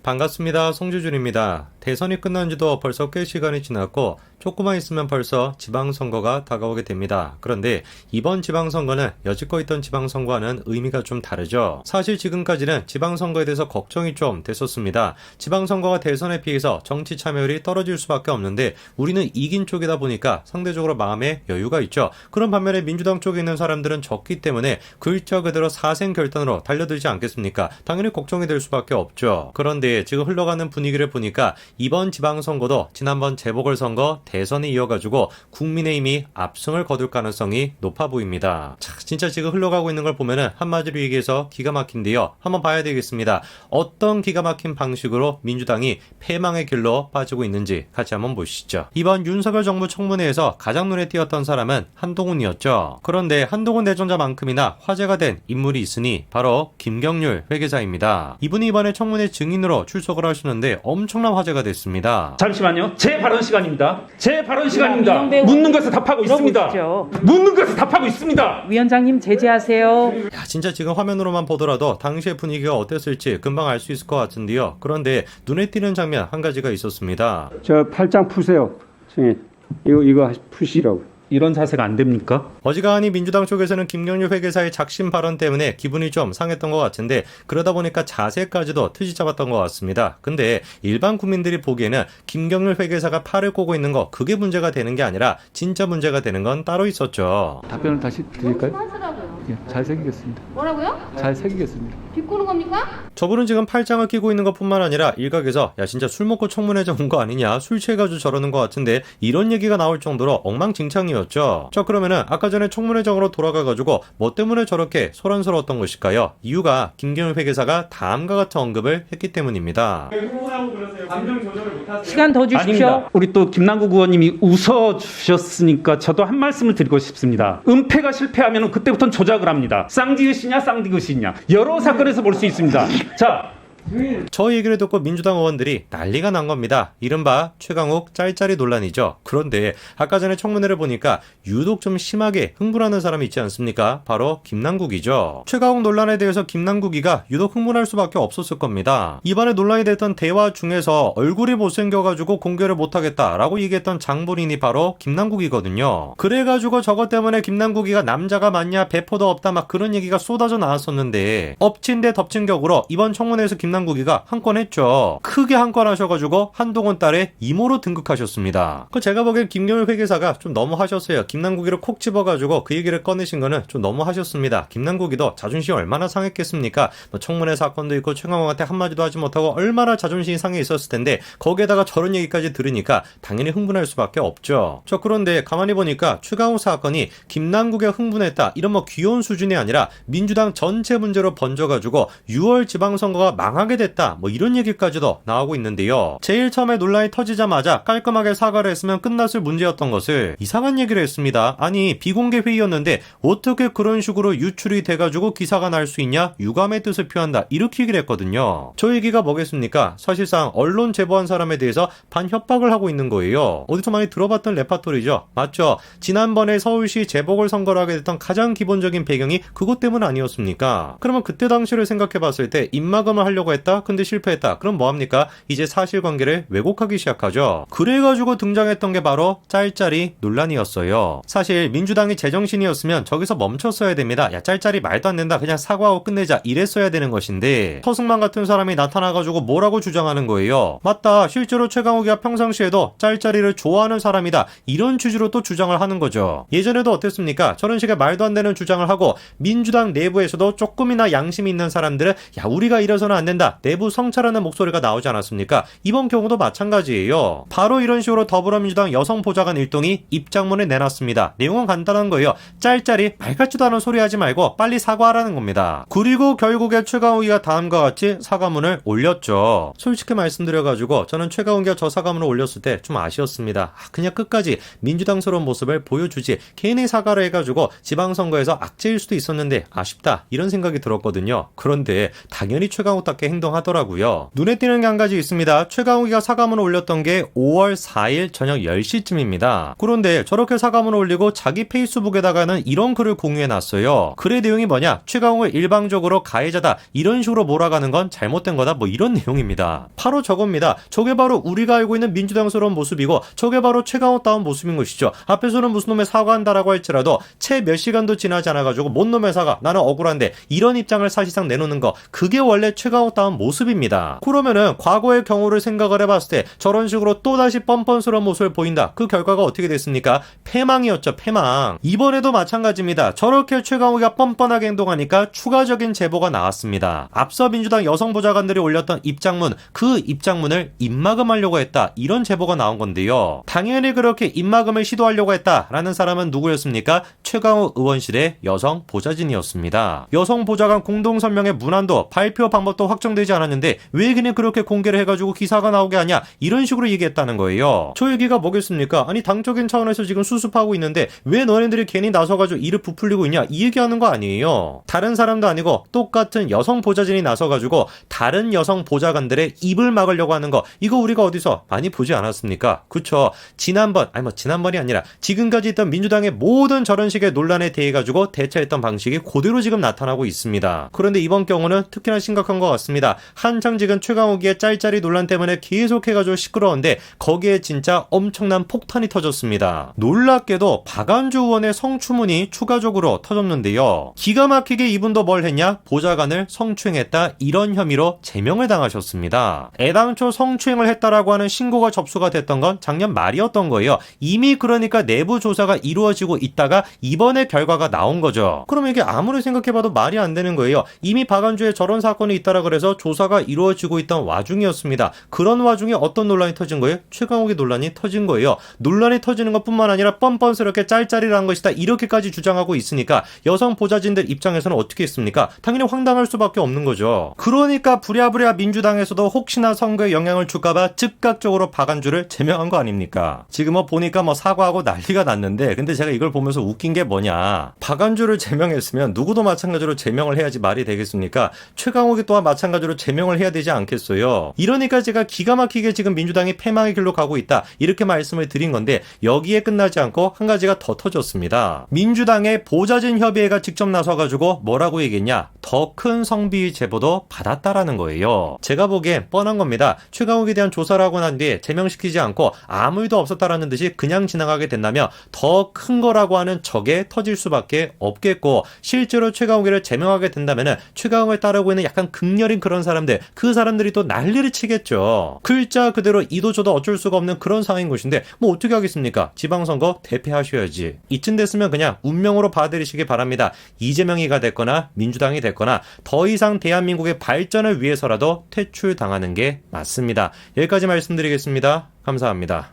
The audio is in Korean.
반갑습니다. 송주준입니다. 대선이 끝난 지도 벌써 꽤 시간이 지났고 조금만 있으면 벌써 지방선거가 다가오게 됩니다. 그런데 이번 지방선거는 여지껏 있던 지방선거와는 의미가 좀 다르죠. 사실 지금까지는 지방선거에 대해서 걱정이 좀 됐었습니다. 지방선거가 대선에 비해서 정치 참여율이 떨어질 수밖에 없는데 우리는 이긴 쪽이다 보니까 상대적으로 마음에 여유가 있죠. 그런 반면에 민주당 쪽에 있는 사람들은 적기 때문에 글자 그대로 사생결단으로 달려들지 않겠습니까? 당연히 걱정이 될 수밖에 없죠. 그런데 지금 흘러가는 분위기를 보니까 이번 지방선거도 지난번 재보궐선거 대선에 이어가지고 국민의힘이 압승을 거둘 가능성이 높아 보입니다. 자, 진짜 지금 흘러가고 있는 걸 보면은 한마디로 얘기해서 기가 막힌데요. 한번 봐야 되겠습니다. 어떤 기가 막힌 방식으로 민주당이 패망의 길로 빠지고 있는지 같이 한번 보시죠. 이번 윤석열 정부 청문회에서 가장 눈에 띄었던 사람은 한동훈이었죠. 그런데 한동훈 내정자만큼이나 화제가 된 인물이 있으니 바로 김경률 회계사입니다. 이분이 이번에 청문회 증인으로 출석을 하시는데 엄청난 화제가 됐습니다. 잠시만요. 제 발언 시간입니다. 제 발언 시간입니다. 묻는 것을 답하고 있습니다. 묻는 것을 답하고 있습니다. 위원장님 제지하세요. 야, 진짜 지금 화면으로만 보더라도 당시의 분위기가 어땠을지 금방 알 수 있을 것 같은데요. 그런데 눈에 띄는 장면 한 가지가 있었습니다. 저 팔짱 푸세요. 승인. 이거 푸시라고. 이런 자세가 안 됩니까? 어지간히 민주당 쪽에서는 김경률 회계사의 작심 발언 때문에 기분이 좀 상했던 것 같은데 그러다 보니까 자세까지도 트지 잡았던 것 같습니다. 근데 일반 국민들이 보기에는 김경률 회계사가 팔을 꼬고 있는 거 그게 문제가 되는 게 아니라 진짜 문제가 되는 건 따로 있었죠. 답변을 다시 드릴까요? 하시라고요. 예, 잘 새기겠습니다. 뭐라고요? 잘 새기겠습니다. 비꼬는 겁니까? 저분은 지금 팔짱을 끼고 있는 것뿐만 아니라 일각에서 야 진짜 술 먹고 청문회장 온 거 아니냐, 술 취해가지고 저러는 것 같은데 이런 얘기가 나올 정도로 엉망진창이었죠. 자, 그러면은 아까 전에 청문회장으로 돌아가가지고 뭐 때문에 저렇게 소란스러웠던 것일까요? 이유가 김경률 회계사가 다음과 같은 언급을 했기 때문입니다. 시간 더 주십시오. 아닙니다. 우리 또 김남국 의원님이 웃어주셨으니까 저도 한 말씀을 드리고 싶습니다. 은폐가 실패하면 그때부터는 조작을 합니다. 쌍디귿이냐 쌍디귿이냐 여러 사건에서 볼 수 있습니다. 자, 저 얘기를 듣고 민주당 의원들이 난리가 난 겁니다. 이른바 최강욱 짤짤이 논란이죠. 그런데 아까 전에 청문회를 보니까 유독 좀 심하게 흥분하는 사람이 있지 않습니까? 바로 김남국이죠. 최강욱 논란에 대해서 김남국이가 유독 흥분할 수밖에 없었을 겁니다. 이번에 논란이 됐던 대화 중에서 얼굴이 못생겨가지고 공개를 못하겠다라고 얘기했던 장본인이 바로 김남국이거든요. 그래가지고 저것 때문에 김남국이가 남자가 맞냐 배포도 없다 막 그런 얘기가 쏟아져 나왔었는데 엎친 데 덮친 격으로 이번 청문회에서 김남국이가 한 건 했죠. 크게 한 건 하셔가지고 한동훈 딸의 이모로 등극하셨습니다. 제가 보기엔 김경률 회계사가 좀 너무 하셨어요. 김남국이를 콕 집어가지고 그 얘기를 꺼내신 거는 좀 너무 하셨습니다. 김남국이도 자존심이 얼마나 상했겠습니까? 뭐 청문회 사건도 있고 최강욱한테 한마디도 하지 못하고 얼마나 자존심이 상해 있었을 텐데 거기에다가 저런 얘기까지 들으니까 당연히 흥분할 수밖에 없죠. 그런데 가만히 보니까 최강욱 사건이 김남국에 흥분했다 이런 뭐 귀여운 수준이 아니라 민주당 전체 문제로 번져가지고 6월 지방선거가 망하게 됐다 뭐 이런 얘기까지도 나오고 있는데요. 제일 처음에 논란이 터지자마자 깔끔하게 사과를 했으면 끝났을 문제였던 것을 이상한 얘기를 했습니다. 아니 비공개 회의였는데 어떻게 그런 식으로 유출이 돼가지고 기사가 날 수 있냐, 유감의 뜻을 표한다 이렇게 얘기를 했거든요. 저 얘기가 뭐겠습니까? 사실상 언론 제보한 사람에 대해서 반협박을 하고 있는 거예요. 어디서 많이 들어봤던 레파토리죠. 맞죠? 지난번에 서울시 재보궐선거를 하게 됐던 가장 기본적인 배경이 그것 때문 아니었습니까? 그러면 그때 당시를 생각해봤을 때 입막음을 하려고 했다? 근데 실패했다. 그럼 뭐합니까? 이제 사실관계를 왜곡하기 시작하죠. 그래가지고 등장했던 게 바로 짤짤이 논란이었어요. 사실 민주당이 제정신이었으면 저기서 멈췄어야 됩니다. 야 짤짤이 말도 안 된다. 그냥 사과하고 끝내자. 이랬어야 되는 것인데 서승만 같은 사람이 나타나가지고 뭐라고 주장하는 거예요. 맞다. 실제로 최강욱이가 평상시에도 짤짤이를 좋아하는 사람이다. 이런 취지로 또 주장을 하는 거죠. 예전에도 어땠습니까? 저런 식의 말도 안 되는 주장을 하고 민주당 내부에서도 조금이나 양심이 있는 사람들은 야 우리가 이래서는 안 된다. 내부 성찰하는 목소리가 나오지 않았습니까? 이번 경우도 마찬가지예요. 바로 이런 식으로 더불어민주당 여성보좌관 일동이 입장문을 내놨습니다. 내용은 간단한 거예요. 짤짤이 말 같지도 않은 소리 하지 말고 빨리 사과하라는 겁니다. 그리고 결국에 최강욱이가 다음과 같이 사과문을 올렸죠. 솔직히 말씀드려가지고 저는 최강욱이가 저 사과문을 올렸을 때 좀 아쉬웠습니다. 그냥 끝까지 민주당스러운 모습을 보여주지 개인의 사과를 해가지고 지방선거에서 악재일 수도 있었는데 아쉽다 이런 생각이 들었거든요. 그런데 당연히 최강욱답게 행동하더라고요. 눈에 띄는 게 한 가지 있습니다. 최강욱이가 사과문을 올렸던 게 5월 4일 저녁 10시쯤입니다. 그런데 저렇게 사과문을 올리고 자기 페이스북에다가는 이런 글을 공유해놨어요. 글의 내용이 뭐냐? 최강욱을 일방적으로 가해자다, 이런 식으로 몰아가는 건 잘못된 거다, 뭐 이런 내용입니다. 바로 저겁니다. 저게 바로 우리가 알고 있는 민주당스러운 모습이고 저게 바로 최강욱다운 모습인 것이죠. 앞에서는 무슨 놈의 사과한다라고 할지라도 채 몇 시간도 지나지 않아가지고 뭔 놈의 사과, 나는 억울한데, 이런 입장을 사실상 내놓는 거, 그게 원래 최강욱다운 모습입니다. 그러면은 과거의 경우를 생각을 해봤을 때 저런 식으로 또다시 뻔뻔스러운 모습을 보인다. 그 결과가 어떻게 됐습니까? 패망이었죠. 패망. 이번에도 마찬가지입니다. 저렇게 최강욱이가 뻔뻔하게 행동하니까 추가적인 제보가 나왔습니다. 앞서 민주당 여성 보좌관들이 올렸던 입장문, 그 입장문을 입막음하려고 했다, 이런 제보가 나온 건데요. 당연히 그렇게 입막음을 시도하려고 했다라는 사람은 누구였습니까? 최강욱 의원실의 여성 보좌진이었습니다. 여성 보좌관 공동선명의 문안도 발표 방법도 확정되지 않았는데 왜 그냥 그렇게 공개를 해가지고 기사가 나오게 하냐, 이런 식으로 얘기했다는 거예요. 저 얘기가 뭐겠습니까? 아니, 당적인 차원에서 지금 수습하고 있는데 왜 너네들이 괜히 나서가지고 일을 부풀리고 있냐, 이 얘기하는 거 아니에요. 다른 사람도 아니고 똑같은 여성 보좌진이 나서가지고 다른 여성 보좌관들의 입을 막으려고 하는 거, 이거 우리가 어디서 많이 보지 않았습니까? 그쵸? 지난번이 아니라 지금까지 있던 민주당의 모든 저런 식의 논란에 대해 가지고 대처했던 방식이 그대로 지금 나타나고 있습니다. 그런데 이번 경우는 특히나 심각한 것 같습니다. 한창 지금 최강욱의 짤짤이 논란 때문에 계속해가지고 시끄러운데 거기에 진짜 엄청난 폭탄이 터졌습니다. 놀랍게도 박안주 의원의 성추문이 추가적으로 터졌는데요. 기가 막히게 이분도 뭘 했냐? 보좌관을 성추행했다, 이런 혐의로 제명을 당하셨습니다. 애당초 성추행을 했다라고 하는 신고가 접수가 됐던 건 작년 말이었던 거예요. 이미 그러니까 내부 조사가 이루어지고 있다가 이번에 결과가 나온 거죠. 그러면 이게 아무리 생각해봐도 말이 안 되는 거예요. 이미 박안주에 저런 사건이 있다라 그래서 조사가 이루어지고 있던 와중이었습니다. 그런 와중에 어떤 논란이 터진 거예요? 최강욱의 논란이 터진 거예요. 논란이 터지는 것뿐만 아니라 뻔뻔스럽게 짤짤이라는 것이다, 이렇게까지 주장하고 있으니까 여성 보좌진들 입장에서는 어떻게 했습니까? 당연히 황당할 수밖에 없는 거죠. 그러니까 부랴부랴 민주당에서도 혹시나 선거에 영향을 줄까봐 즉각적으로 박안주를 제명한 거 아닙니까? 지금 보니까 사과하고 난리가 났는데, 근데 제가 이걸 보면서 웃긴 게 뭐냐, 박안주를 제명했으면 누구도 마찬가지로 제명을 해야지 말이 되겠습니까? 최강욱이 또한 마찬가지로 제명을 해야 되지 않겠어요? 이러니까 제가 기가 막히게 지금 민주당이 패망의 길로 가고 있다, 이렇게 말씀을 드린 건데, 여기에 끝나지 않고 한 가지가 더 터졌습니다. 민주당의 보좌진 협의회가 직접 나서가지고 뭐라고 얘기했냐, 더 큰 성비위 제보도 받았다라는 거예요. 제가 보기엔 뻔한 겁니다. 최강욱에 대한 조사를 하고 난 뒤에 제명시키지 않고 아무 일도 없었다라는 듯이 그냥 지나가게 된다면 더 큰 거라고 하는 적에 터질 수밖에 없겠고, 실제로 최강욱을 제명하게 된다면 최강욱을 따르고 있는 약간 극렬인 그런 사람들, 그 사람들이 또 난리를 치겠죠. 글자 그대로 이도저도 어쩔 수가 없는 그런 상황인 것인데 어떻게 하겠습니까? 지방선거 대패하셔야지. 이쯤 됐으면 그냥 운명으로 봐드리시기 바랍니다. 이재명이가 됐거나 민주당이 됐거나 더 이상 대한민국의 발전을 위해서라도 퇴출당하는 게 맞습니다. 여기까지 말씀드리겠습니다. 감사합니다.